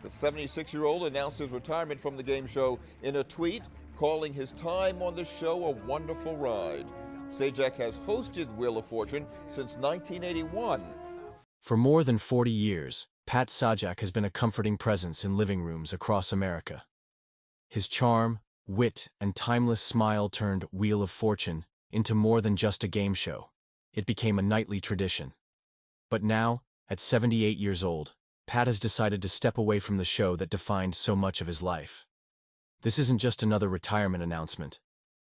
The 76-year-old announced his retirement from the game show in a tweet, calling his time on the show a wonderful ride. Sajak has hosted Wheel of Fortune since 1981. For more than 40 years, Pat Sajak has been a comforting presence in living rooms across America. His charm, wit, and timeless smile turned Wheel of Fortune into more than just a game show. It became a nightly tradition. But now, at 78 years old, Pat has decided to step away from the show that defined so much of his life. This isn't just another retirement announcement.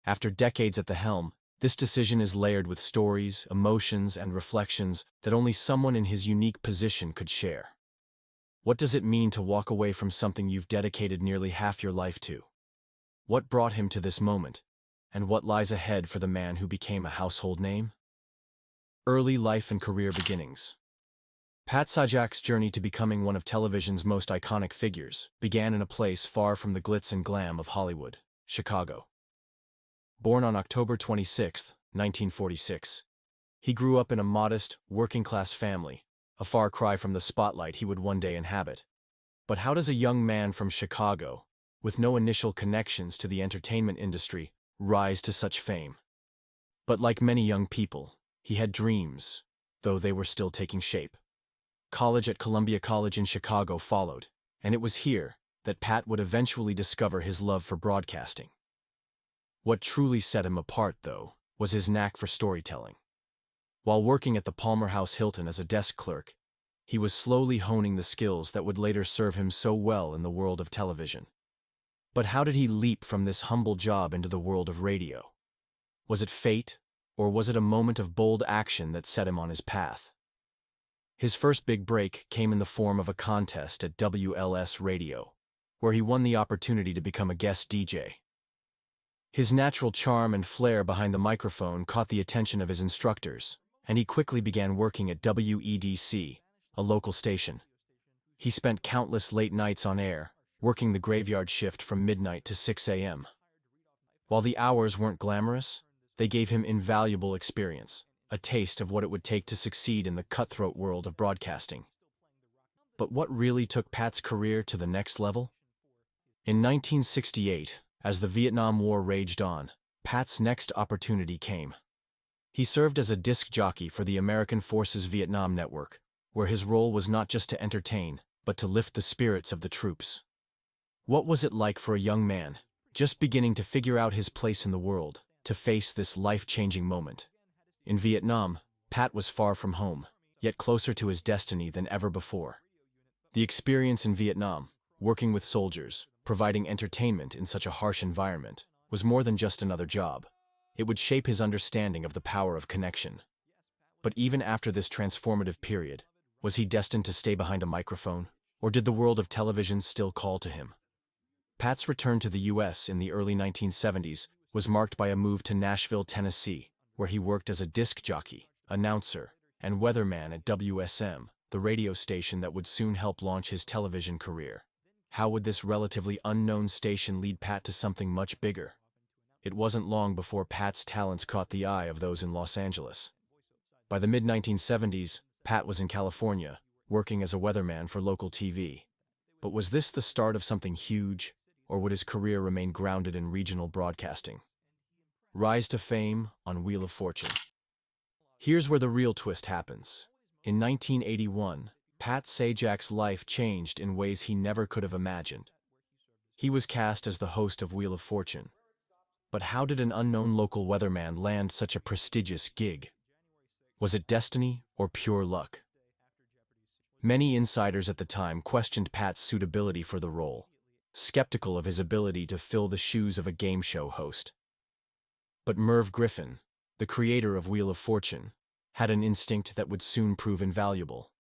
After decades at the helm, this decision is layered with stories, emotions, and reflections that only someone in his unique position could share. What does it mean to walk away from something you've dedicated nearly half your life to? What brought him to this moment? And what lies ahead for the man who became a household name? Early life and career beginnings. Pat Sajak's journey to becoming one of television's most iconic figures began in a place far from the glitz and glam of Hollywood, Chicago. Born on October 26, 1946, he grew up in a modest, working-class family, a far cry from the spotlight he would one day inhabit. But how does a young man from Chicago, with no initial connections to the entertainment industry, rise to such fame? But like many young people, he had dreams, though they were still taking shape. College at Columbia College in Chicago followed, and it was here that Pat would eventually discover his love for broadcasting. What truly set him apart, though, was his knack for storytelling. While working at the Palmer House Hilton as a desk clerk, he was slowly honing the skills that would later serve him so well in the world of television. But how did he leap from this humble job into the world of radio? Was it fate, or was it a moment of bold action that set him on his path? His first big break came in the form of a contest at WLS Radio, where he won the opportunity to become a guest DJ. His natural charm and flair behind the microphone caught the attention of his instructors, and he quickly began working at WEDC, a local station. He spent countless late nights on air, working the graveyard shift from midnight to 6 a.m. While the hours weren't glamorous, they gave him invaluable experience, a taste of what it would take to succeed in the cutthroat world of broadcasting. But what really took Pat's career to the next level? In 1968, as the Vietnam War raged on, Pat's next opportunity came. He served as a disc jockey for the American Forces Vietnam Network, where his role was not just to entertain, but to lift the spirits of the troops. What was it like for a young man, just beginning to figure out his place in the world, to face this life-changing moment? In Vietnam, Pat was far from home, yet closer to his destiny than ever before. The experience in Vietnam, working with soldiers, providing entertainment in such a harsh environment, was more than just another job. It would shape his understanding of the power of connection. But even after this transformative period, was he destined to stay behind a microphone, or did the world of television still call to him? Pat's return to the U.S. in the early 1970s was marked by a move to Nashville, Tennessee, where he worked as a disc jockey, announcer, and weatherman at WSM, the radio station that would soon help launch his television career. How would this relatively unknown station lead Pat to something much bigger? It wasn't long before Pat's talents caught the eye of those in Los Angeles. By the mid-1970s, Pat was in California, working as a weatherman for local TV. But was this the start of something huge, or would his career remain grounded in regional broadcasting? Rise to fame on Wheel of Fortune. Here's where the real twist happens. In 1981, Pat Sajak's life changed in ways he never could have imagined. He was cast as the host of Wheel of Fortune. But how did an unknown local weatherman land such a prestigious gig? Was it destiny or pure luck? Many insiders at the time questioned Pat's suitability for the role, skeptical of his ability to fill the shoes of a game show host. But Merv Griffin, the creator of Wheel of Fortune, had an instinct that would soon prove invaluable.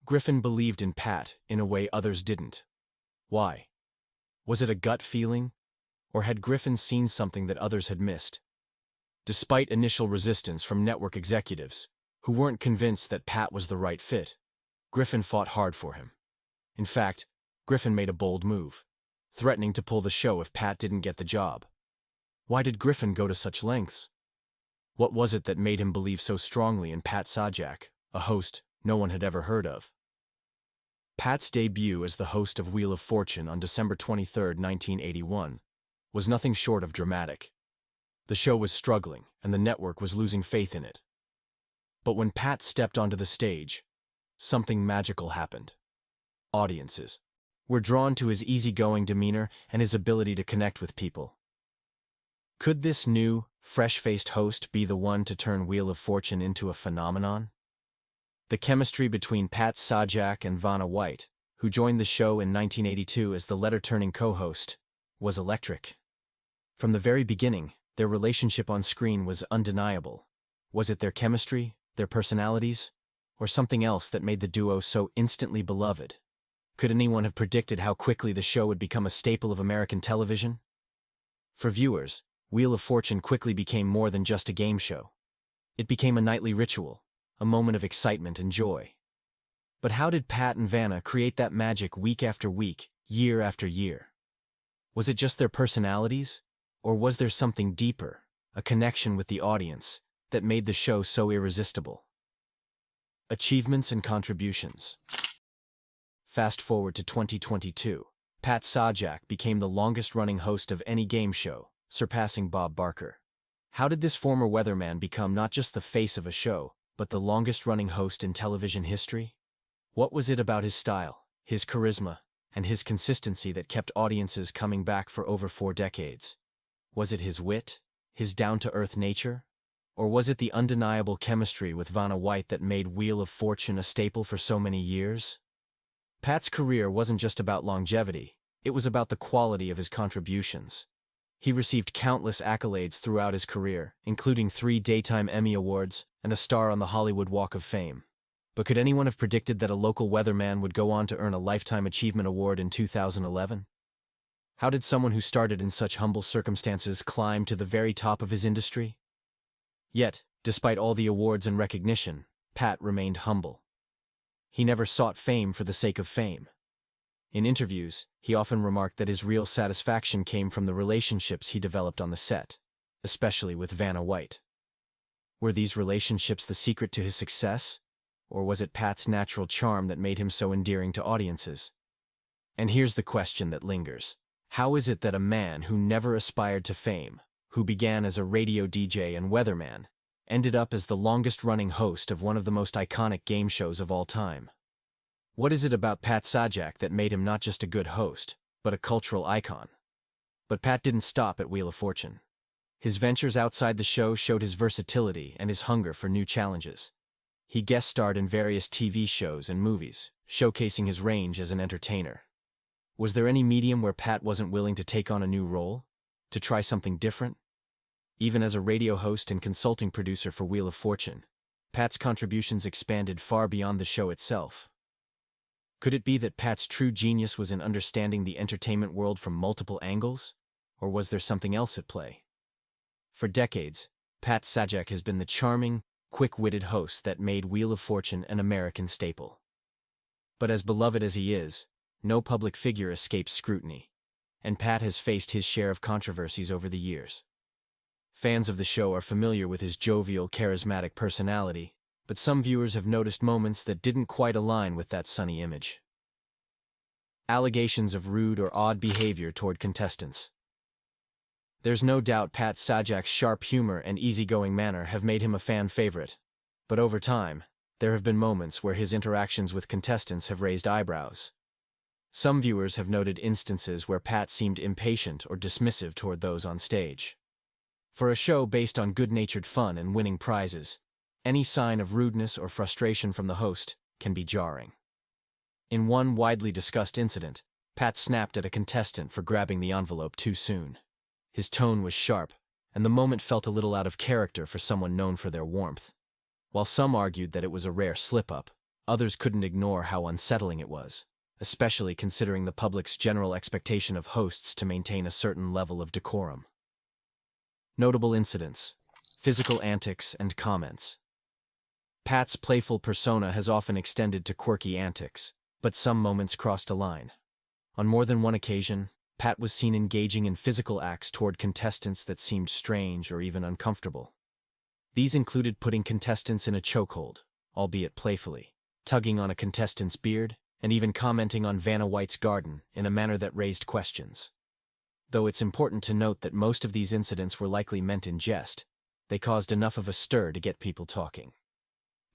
Griffin believed in Pat in a way others didn't. Why? Was it a gut feeling? Or had Griffin seen something that others had missed? Despite initial resistance from network executives, who weren't convinced that Pat was the right fit, Griffin fought hard for him. In fact, Griffin made a bold move, threatening to pull the show if Pat didn't get the job. Why did Griffin go to such lengths? What was it that made him believe so strongly in Pat Sajak, a host no one had ever heard of? Pat's debut as the host of Wheel of Fortune on December 23, 1981, was nothing short of dramatic. The show was struggling, and the network was losing faith in it. But when Pat stepped onto the stage, something magical happened. Audiences were drawn to his easygoing demeanor and his ability to connect with people. Could this new, fresh-faced host be the one to turn Wheel of Fortune into a phenomenon? The chemistry between Pat Sajak and Vanna White, who joined the show in 1982 as the letter-turning co-host, was electric. From the very beginning, their relationship on screen was undeniable. Was it their chemistry, their personalities, or something else that made the duo so instantly beloved? Could anyone have predicted how quickly the show would become a staple of American television? For viewers, Wheel of Fortune quickly became more than just a game show. It became a nightly ritual, a moment of excitement and joy. But how did Pat and Vanna create that magic week after week, year after year? Was it just their personalities, or was there something deeper, a connection with the audience, that made the show so irresistible? Achievements and contributions. Fast forward to 2022, Pat Sajak became the longest-running host of any game show, surpassing Bob Barker. How did this former weatherman become not just the face of a show, but the longest-running host in television history? What was it about his style, his charisma, and his consistency that kept audiences coming back for over 4 decades? Was it his wit, his down-to-earth nature? Or was it the undeniable chemistry with Vanna White that made Wheel of Fortune a staple for so many years? Pat's career wasn't just about longevity, it was about the quality of his contributions. He received countless accolades throughout his career, including 3 Daytime Emmy Awards and a star on the Hollywood Walk of Fame. But could anyone have predicted that a local weatherman would go on to earn a Lifetime Achievement Award in 2011? How did someone who started in such humble circumstances climb to the very top of his industry? Yet, despite all the awards and recognition, Pat remained humble. He never sought fame for the sake of fame. In interviews, he often remarked that his real satisfaction came from the relationships he developed on the set, especially with Vanna White. Were these relationships the secret to his success, or was it Pat's natural charm that made him so endearing to audiences? And here's the question that lingers. How is it that a man who never aspired to fame, who began as a radio DJ and weatherman, ended up as the longest-running host of one of the most iconic game shows of all time? What is it about Pat Sajak that made him not just a good host, but a cultural icon? But Pat didn't stop at Wheel of Fortune. His ventures outside the show showed his versatility and his hunger for new challenges. He guest-starred in various TV shows and movies, showcasing his range as an entertainer. Was there any medium where Pat wasn't willing to take on a new role, to try something different? Even as a radio host and consulting producer for Wheel of Fortune, Pat's contributions expanded far beyond the show itself. Could it be that Pat's true genius was in understanding the entertainment world from multiple angles? Or was there something else at play? For decades, Pat Sajak has been the charming, quick-witted host that made Wheel of Fortune an American staple. But as beloved as he is, no public figure escapes scrutiny, and Pat has faced his share of controversies over the years. Fans of the show are familiar with his jovial, charismatic personality, but some viewers have noticed moments that didn't quite align with that sunny image. Allegations of rude or odd behavior toward contestants. There's no doubt Pat Sajak's sharp humor and easygoing manner have made him a fan favorite, but over time, there have been moments where his interactions with contestants have raised eyebrows. Some viewers have noted instances where Pat seemed impatient or dismissive toward those on stage. For a show based on good-natured fun and winning prizes, any sign of rudeness or frustration from the host can be jarring. In one widely discussed incident, Pat snapped at a contestant for grabbing the envelope too soon. His tone was sharp, and the moment felt a little out of character for someone known for their warmth. While some argued that it was a rare slip-up, others couldn't ignore how unsettling it was, especially considering the public's general expectation of hosts to maintain a certain level of decorum. Notable incidents, physical antics, and comments. Pat's playful persona has often extended to quirky antics, but some moments crossed a line. On more than one occasion, Pat was seen engaging in physical acts toward contestants that seemed strange or even uncomfortable. These included putting contestants in a chokehold, albeit playfully, tugging on a contestant's beard, and even commenting on Vanna White's garden in a manner that raised questions. Though it's important to note that most of these incidents were likely meant in jest, they caused enough of a stir to get people talking.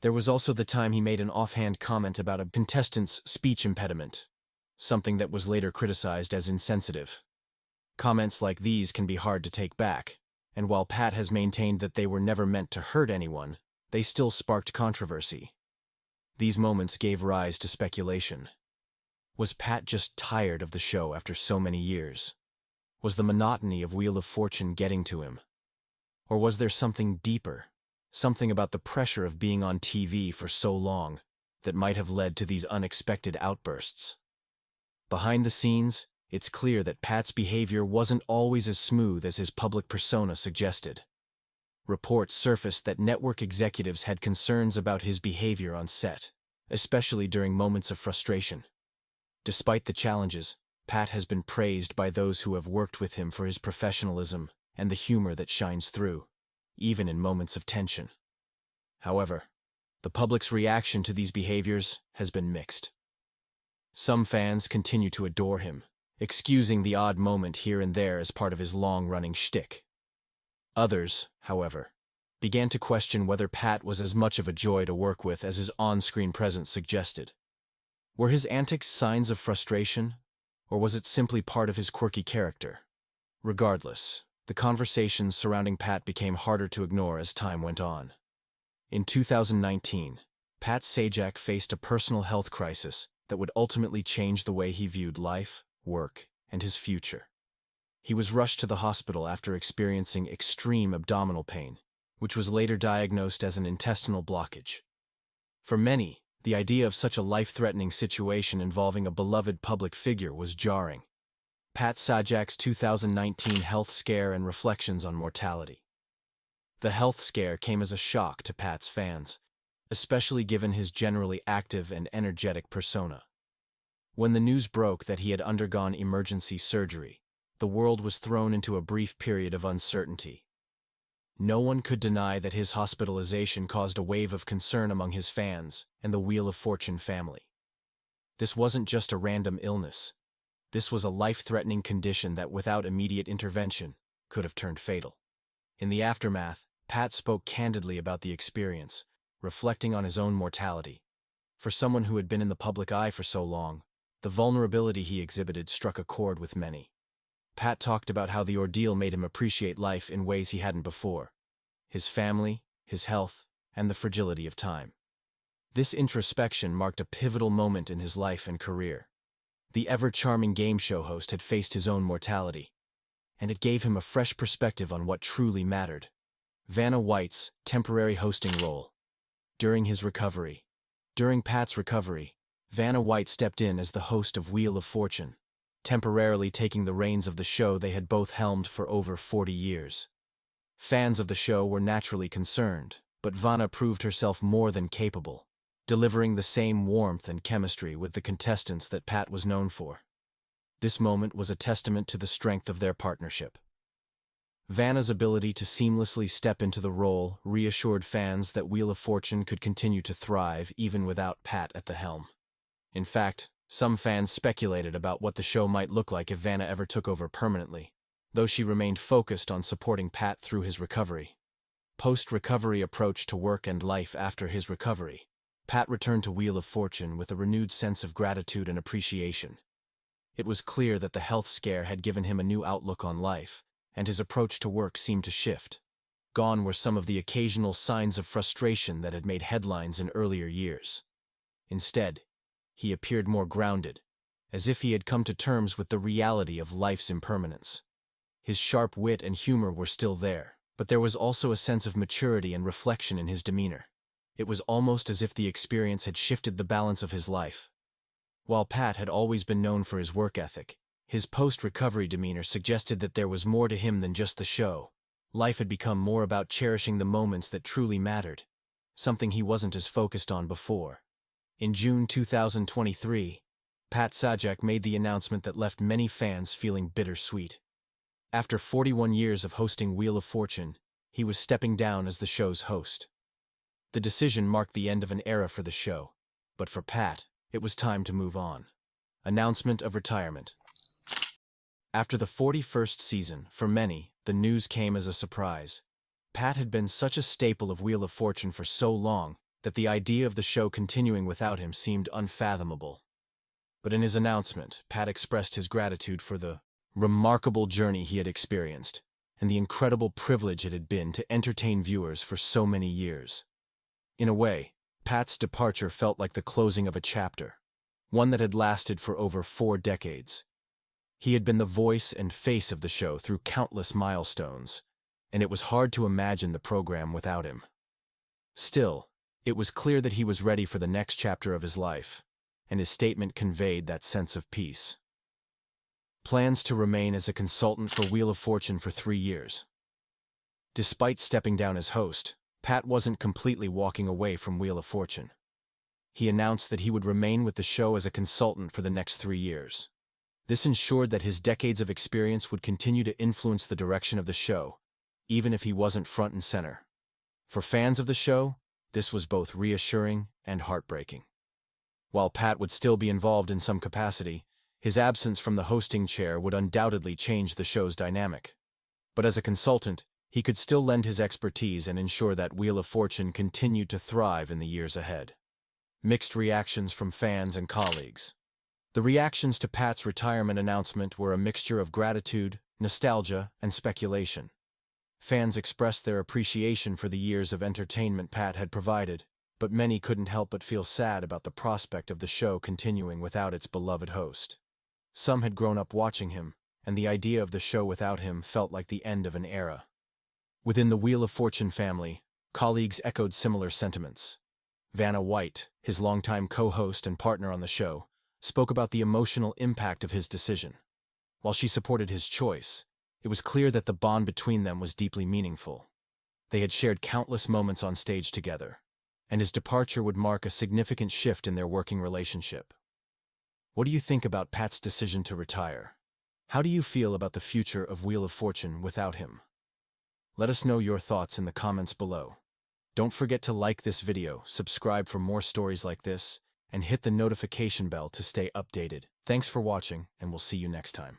There was also the time he made an offhand comment about a contestant's speech impediment, something that was later criticized as insensitive. Comments like these can be hard to take back, and while Pat has maintained that they were never meant to hurt anyone, they still sparked controversy. These moments gave rise to speculation. Was Pat just tired of the show after so many years? Was the monotony of Wheel of Fortune getting to him? Or was there something deeper, something about the pressure of being on TV for so long that might have led to these unexpected outbursts? Behind the scenes, it's clear that Pat's behavior wasn't always as smooth as his public persona suggested. Reports surfaced that network executives had concerns about his behavior on set, especially during moments of frustration. Despite the challenges, Pat has been praised by those who have worked with him for his professionalism and the humor that shines through, even in moments of tension. However, the public's reaction to these behaviors has been mixed. Some fans continue to adore him, excusing the odd moment here and there as part of his long-running shtick. Others, however, began to question whether Pat was as much of a joy to work with as his on-screen presence suggested. Were his antics signs of frustration, or was it simply part of his quirky character? Regardless, the conversations surrounding Pat became harder to ignore as time went on. In 2019, Pat Sajak faced a personal health crisis that would ultimately change the way he viewed life, work, and his future. He was rushed to the hospital after experiencing extreme abdominal pain, which was later diagnosed as an intestinal blockage. For many, the idea of such a life-threatening situation involving a beloved public figure was jarring. Pat Sajak's 2019 health scare and reflections on mortality. The health scare came as a shock to Pat's fans, especially given his generally active and energetic persona. When the news broke that he had undergone emergency surgery, the world was thrown into a brief period of uncertainty. No one could deny that his hospitalization caused a wave of concern among his fans and the Wheel of Fortune family. This wasn't just a random illness. This was a life-threatening condition that, without immediate intervention, could have turned fatal. In the aftermath, Pat spoke candidly about the experience, reflecting on his own mortality. For someone who had been in the public eye for so long, the vulnerability he exhibited struck a chord with many. Pat talked about how the ordeal made him appreciate life in ways he hadn't before: his family, his health, and the fragility of time. This introspection marked a pivotal moment in his life and career. The ever-charming game show host had faced his own mortality, and it gave him a fresh perspective on what truly mattered. Vanna White's temporary hosting role. During Pat's recovery, Vanna White stepped in as the host of Wheel of Fortune, temporarily taking the reins of the show they had both helmed for over 40 years. Fans of the show were naturally concerned, but Vanna proved herself more than capable, delivering the same warmth and chemistry with the contestants that Pat was known for. This moment was a testament to the strength of their partnership. Vanna's ability to seamlessly step into the role reassured fans that Wheel of Fortune could continue to thrive even without Pat at the helm. In fact, some fans speculated about what the show might look like if Vanna ever took over permanently, though she remained focused on supporting Pat through his recovery. Post-recovery approach to work and life. After his recovery, Pat returned to Wheel of Fortune with a renewed sense of gratitude and appreciation. It was clear that the health scare had given him a new outlook on life, and his approach to work seemed to shift. Gone were some of the occasional signs of frustration that had made headlines in earlier years. Instead, he appeared more grounded, as if he had come to terms with the reality of life's impermanence. His sharp wit and humor were still there, but there was also a sense of maturity and reflection in his demeanor. It was almost as if the experience had shifted the balance of his life. While Pat had always been known for his work ethic, his post-recovery demeanor suggested that there was more to him than just the show. Life had become more about cherishing the moments that truly mattered, something he wasn't as focused on before. In June 2023, Pat Sajak made the announcement that left many fans feeling bittersweet. After 41 years of hosting Wheel of Fortune, he was stepping down as the show's host. The decision marked the end of an era for the show, but for Pat, It was time to move on. Announcement of retirement. After the 41st season, for many, the news came as a surprise. Pat had been such a staple of Wheel of Fortune for so long that the idea of the show continuing without him seemed unfathomable. But in his announcement, Pat expressed his gratitude for the remarkable journey he had experienced and the incredible privilege it had been to entertain viewers for so many years. In a way, Pat's departure felt like the closing of a chapter, one that had lasted for over 4 decades. He had been the voice and face of the show through countless milestones, and it was hard to imagine the program without him. Still, it was clear that he was ready for the next chapter of his life, and his statement conveyed that sense of peace. Plans to remain as a consultant for Wheel of Fortune for 3 years. Despite stepping down as host, Pat wasn't completely walking away from Wheel of Fortune. He announced that he would remain with the show as a consultant for the next 3 years. This ensured that his decades of experience would continue to influence the direction of the show, even if he wasn't front and center. For fans of the show, this was both reassuring and heartbreaking. While Pat would still be involved in some capacity, his absence from the hosting chair would undoubtedly change the show's dynamic. But as a consultant, he could still lend his expertise and ensure that Wheel of Fortune continued to thrive in the years ahead. Mixed reactions from fans and colleagues. The reactions to Pat's retirement announcement were a mixture of gratitude, nostalgia, and speculation. Fans expressed their appreciation for the years of entertainment Pat had provided, but many couldn't help but feel sad about the prospect of the show continuing without its beloved host. Some had grown up watching him, and the idea of the show without him felt like the end of an era. Within the Wheel of Fortune family, colleagues echoed similar sentiments. Vanna White, his longtime co-host and partner on the show, spoke about the emotional impact of his decision. While she supported his choice, it was clear that the bond between them was deeply meaningful. They had shared countless moments on stage together, and his departure would mark a significant shift in their working relationship. What do you think about Pat's decision to retire? How do you feel about the future of Wheel of Fortune without him? Let us know your thoughts in the comments below. Don't forget to like this video, subscribe for more stories like this, and hit the notification bell to stay updated. Thanks for watching, and we'll see you next time.